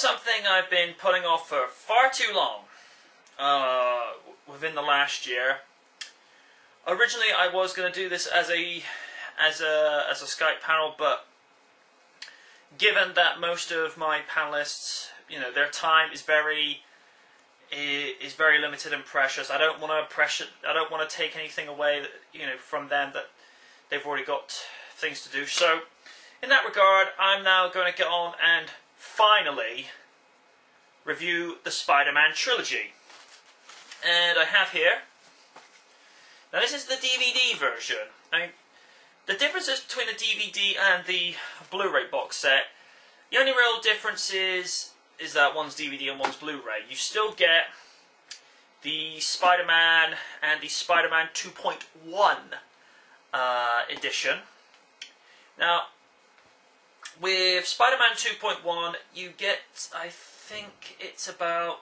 something I've been putting off for far too long. Within the last year. Originally, I was going to do this as a Skype panel, but given that most of my panelists, their time is very limited and precious, I don't want to take anything away that, from them that they've already got things to do. So, in that regard, I'm now going to get on and finally review the Spider-Man trilogy. And I have here, now this is the DVD version. The differences between the DVD and the Blu-ray box set, the only real difference is that one's DVD and one's Blu-ray. You still get the Spider-Man and the Spider-Man 2.1 edition. Now, with Spider-Man 2.1, you get, I think it's about,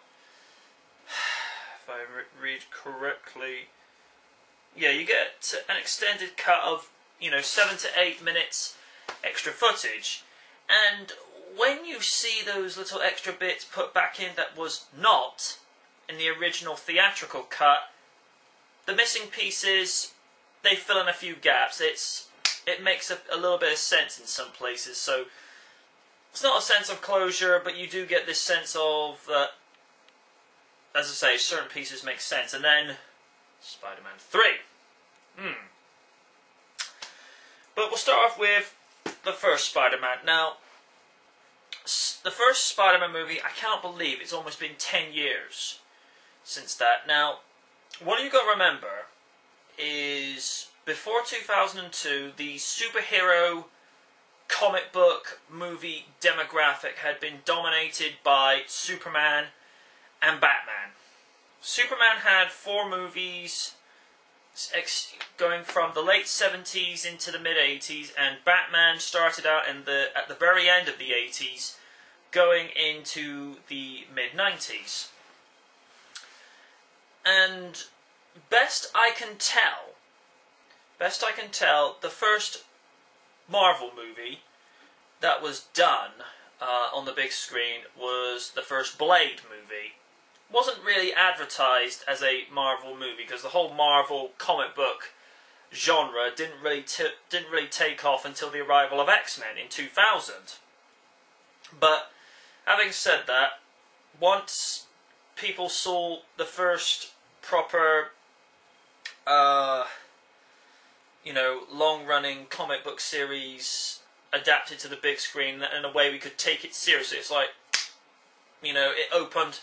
if I read correctly, yeah, you get an extended cut of, 7 to 8 minutes extra footage. And when you see those little extra bits put back in that was not in the original theatrical cut, the missing pieces, they fill in a few gaps. It makes a little bit of sense in some places. So it's not a sense of closure, but you do get this sense of that, as I say, certain pieces make sense. And then Spider-Man 3. But we'll start off with the first Spider-Man. Now, the first Spider-Man movie, I cannot believe it's almost been 10 years since that. Now, what you got to remember is before 2002, the superhero comic book movie demographic had been dominated by Superman and Batman. Superman had 4 movies going from the late 70s into the mid 80s, and Batman started out at the very end of the 80s, going into the mid 90s. And best I can tell, the first Marvel movie that was done on the big screen was the first Blade movie. Wasn't really advertised as a Marvel movie because the whole Marvel comic book genre didn't really take off until the arrival of X-Men in 2000. But having said that, once people saw the first proper long-running comic book series adapted to the big screen in a way we could take it seriously, it's like, it opened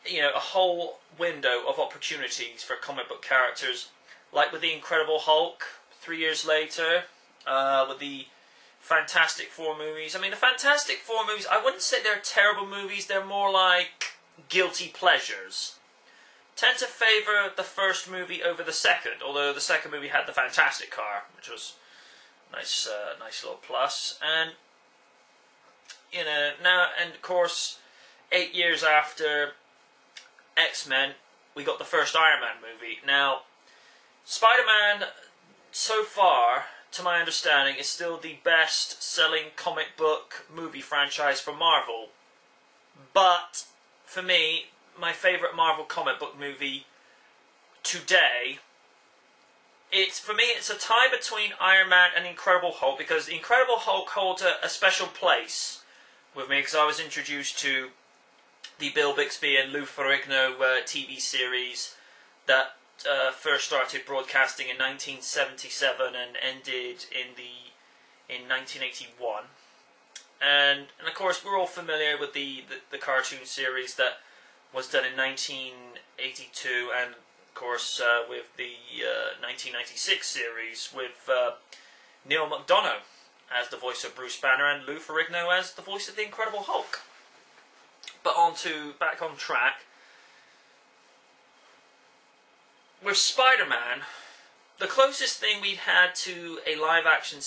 a whole window of opportunities for comic book characters, like with the Incredible Hulk 3 years later, with the Fantastic Four movies. I mean, the Fantastic Four movies, I wouldn't say they're terrible movies, they're more like guilty pleasures. Tend to favour the first movie over the second, although the second movie had the Fantastic Car, which was a nice little plus. And, now, and of course, 8 years after X-Men, we got the first Iron Man movie. Now, Spider-Man, so far, to my understanding, is still the best-selling comic book movie franchise for Marvel. But, for me, my favourite Marvel comic book movie today, it's a tie between Iron Man and Incredible Hulk, because the Incredible Hulk holds a special place with me, because I was introduced to the Bill Bixby and Lou Ferrigno TV series that first started broadcasting in 1977 and ended in 1981. And of course, we're all familiar with the cartoon series that was done in 1982, and of course with the 1996 series with Neil McDonough as the voice of Bruce Banner and Lou Ferrigno as the voice of the Incredible Hulk. But back on track. With Spider-Man, the closest thing we'd had to a live-action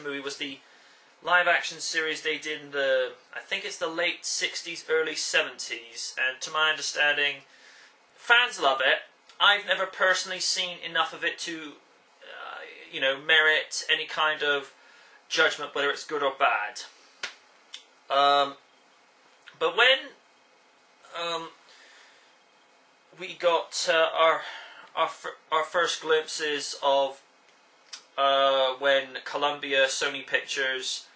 movie was the live-action series they did in I think it's the late 60s, early 70s, and to my understanding, fans love it. I've never personally seen enough of it to, merit any kind of judgment whether it's good or bad. But when we got our first glimpses of when Columbia Sony Pictures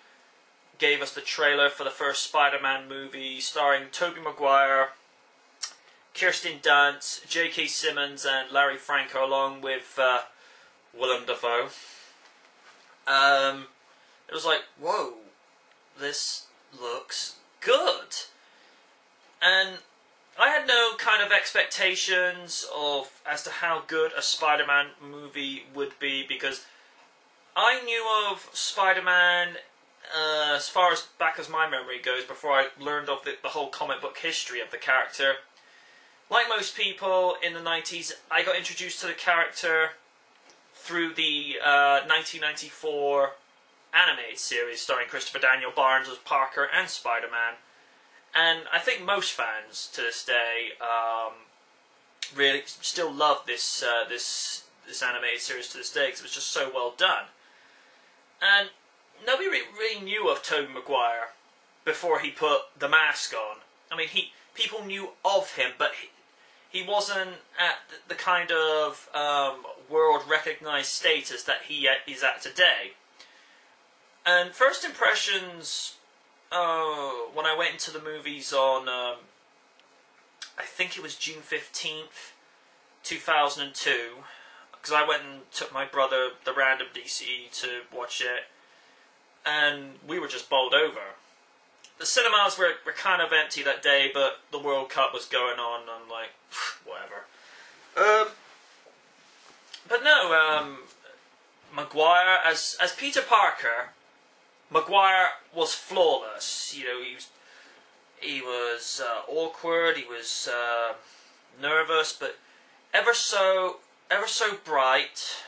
gave us the trailer for the first Spider-Man movie starring Tobey Maguire, Kirsten Dunst, J.K. Simmons and Larry Franco, along with Willem Dafoe. It was like, whoa, this looks good. And I had no kind of expectations as to how good a Spider-Man movie would be, because I knew of Spider-Man as far as back as my memory goes, before I learned of the whole comic book history of the character. Like most people in the 90s, I got introduced to the character through the 1994 animated series starring Christopher Daniel Barnes as Parker and Spider-Man. And I think most fans to this day really still love this animated series to this day, because it was just so well done. And nobody really knew of Tobey Maguire before he put the mask on. I mean, people knew of him, but he wasn't at the kind of world-recognized status that he is at today. And first impressions, when I went into the movies on, I think it was June 15th, 2002, because I went and took my brother, the random DCE, to watch it, and we were just bowled over. The cinemas were kind of empty that day, but the World Cup was going on, and I'm like, whatever. But no, Maguire, as Peter Parker, Maguire was flawless. You know, he was awkward, he was nervous, but ever so bright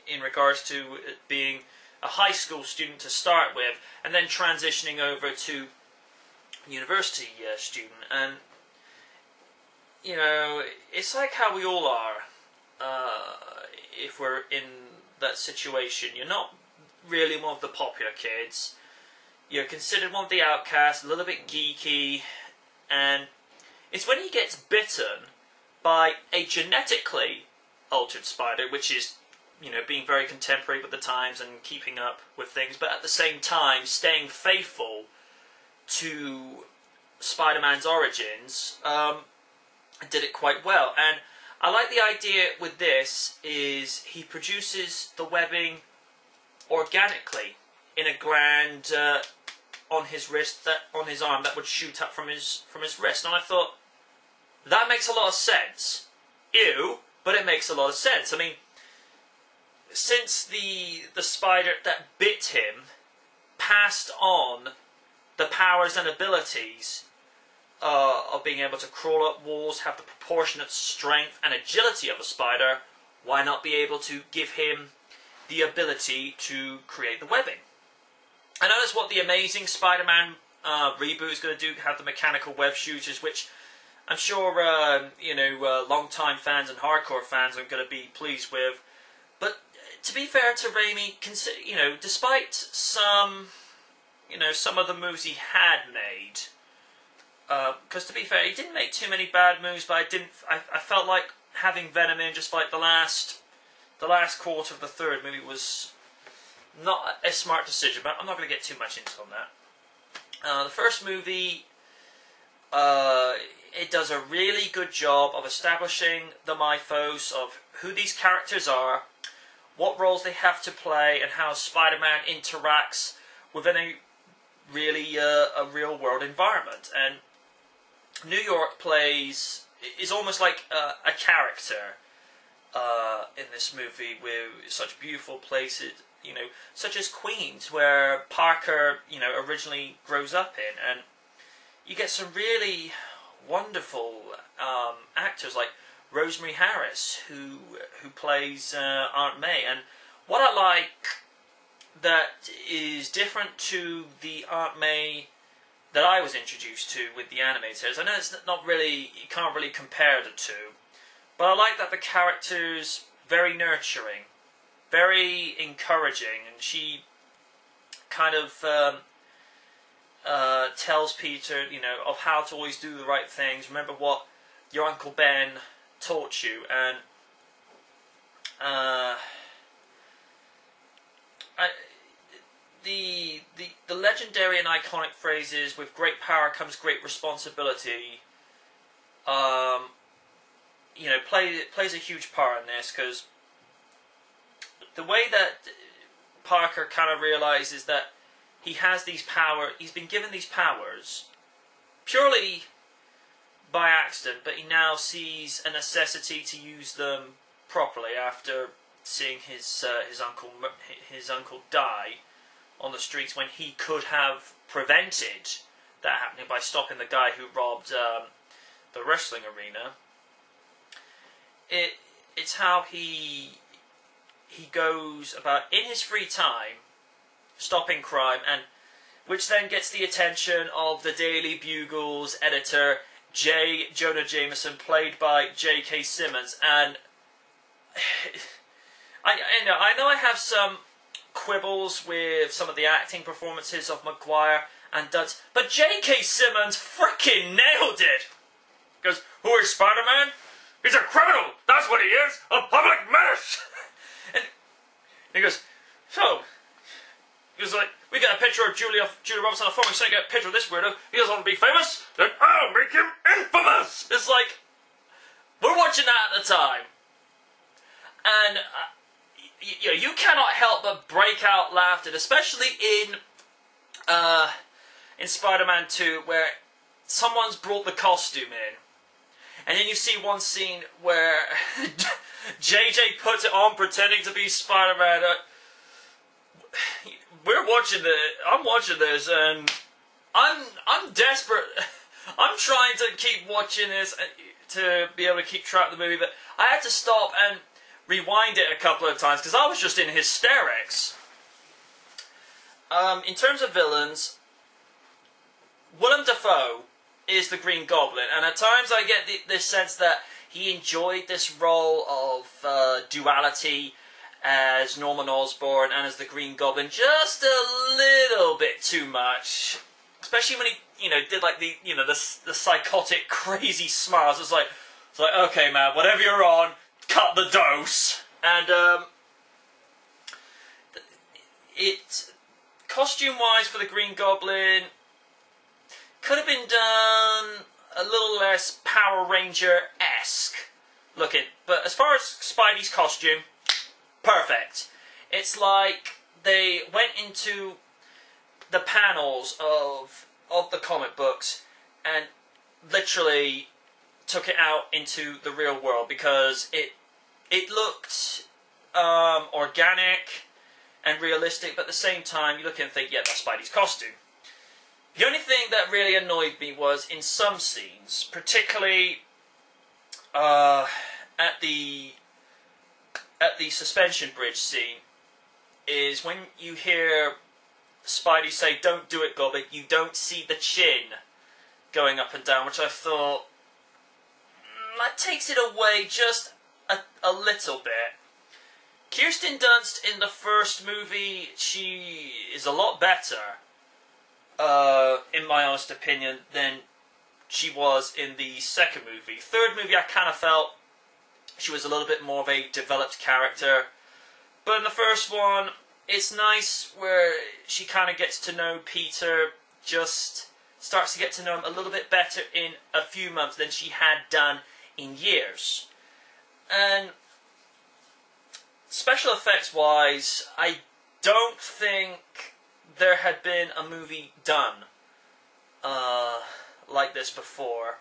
in regards to it being a high school student to start with, and then transitioning over to university student. And you know, it's like how we all are. If we're in that situation, you're not really one of the popular kids. You're considered one of the outcasts, a little bit geeky, and it's when he gets bitten by a genetically altered spider, which is, you know, being very contemporary with the times and keeping up with things, but at the same time staying faithful to Spider-Man's origins, did it quite well. And I like the idea with this is he produces the webbing organically in a gland on his wrist, on his arm, that would shoot up from his wrist. And I thought, that makes a lot of sense. Ew, but it makes a lot of sense. I mean, since the spider that bit him passed on the powers and abilities of being able to crawl up walls, have the proportionate strength and agility of a spider, why not be able to give him the ability to create the webbing? I know that's what the Amazing Spider-Man reboot is going to do, have the mechanical web shooters, which I'm sure long-time fans and hardcore fans are going to be pleased with. But to be fair to Raimi, despite some of the moves he had made, because to be fair, he didn't make too many bad moves, but I felt like having Venom in just like the last quarter of the third movie was not a smart decision, but I'm not going to get too much into on that. The first movie, it does a really good job of establishing the mythos of who these characters are, what roles they have to play, and how Spider-Man interacts within a really a real-world environment. And New York is almost like a character in this movie, with such beautiful places, such as Queens, where Parker, originally grows up in, and you get some really wonderful actors like Rosemary Harris, who plays Aunt May. And what I like that is different to the Aunt May that I was introduced to with the animated series, I know it's not really, you can't really compare the two, but I like that the character's very nurturing, very encouraging, and she kind of tells Peter, you know, of how to always do the right things. Remember what your Uncle Ben taught you, and the legendary and iconic phrases, "With great power comes great responsibility," you know, plays a huge part in this, because the way that Parker kind of realizes that he has these he's been given these powers purely by accident, but he now sees a necessity to use them properly after seeing his uncle die on the streets, when he could have prevented that happening by stopping the guy who robbed the wrestling arena. It's how he goes about in his free time stopping crime, and which then gets the attention of the Daily Bugle's editor, J. Jonah Jameson, played by J.K. Simmons. And I know I have some quibbles with some of the acting performances of Maguire and Dutz, but J.K. Simmons frickin' nailed it! He goes, "Who is Spider-Man? He's a criminal! That's what he is! A public menace!" And he goes, "So," he was like, "We got a picture of Julia Roberts on the phone. We say get a picture of this weirdo. He doesn't want to be famous. Then I'll make him infamous." It's like, we're watching that at the time, and you cannot help but break out laughter, especially in Spider-Man 2, where someone's brought the costume in, and then you see one scene where JJ puts it on pretending to be Spider-Man. I'm watching this, and I'm desperate. I'm trying to keep watching this to be able to keep track of the movie, but I had to stop and rewind it a couple of times because I was just in hysterics. In terms of villains, Willem Dafoe is the Green Goblin, and at times I get this sense that he enjoyed this role of duality as Norman Osborn and as the Green Goblin just a little bit too much, especially when he, did like the psychotic, crazy smiles. It's like, okay, man, whatever you're on, cut the dose. And costume-wise for the Green Goblin, could have been done a little less Power Ranger-esque looking, but as far as Spidey's costume, perfect. It's like they went into the panels of the comic books and literally took it out into the real world, because it looked organic and realistic, but at the same time you look and think, yeah, that's Spidey's costume. The only thing that really annoyed me was in some scenes, particularly at the suspension bridge scene, is when you hear Spidey say, "Don't do it, Goblin," you don't see the chin going up and down, which I thought, that takes it away just a little bit. Kirsten Dunst in the first movie, she is a lot better, in my honest opinion, than she was in the second movie. Third movie, I kind of felt she was a little bit more of a developed character. But in the first one, it's nice where she kind of gets to know Peter, just starts to get to know him a little bit better in a few months than she had done in years. And special effects wise, I don't think there had been a movie done like this before.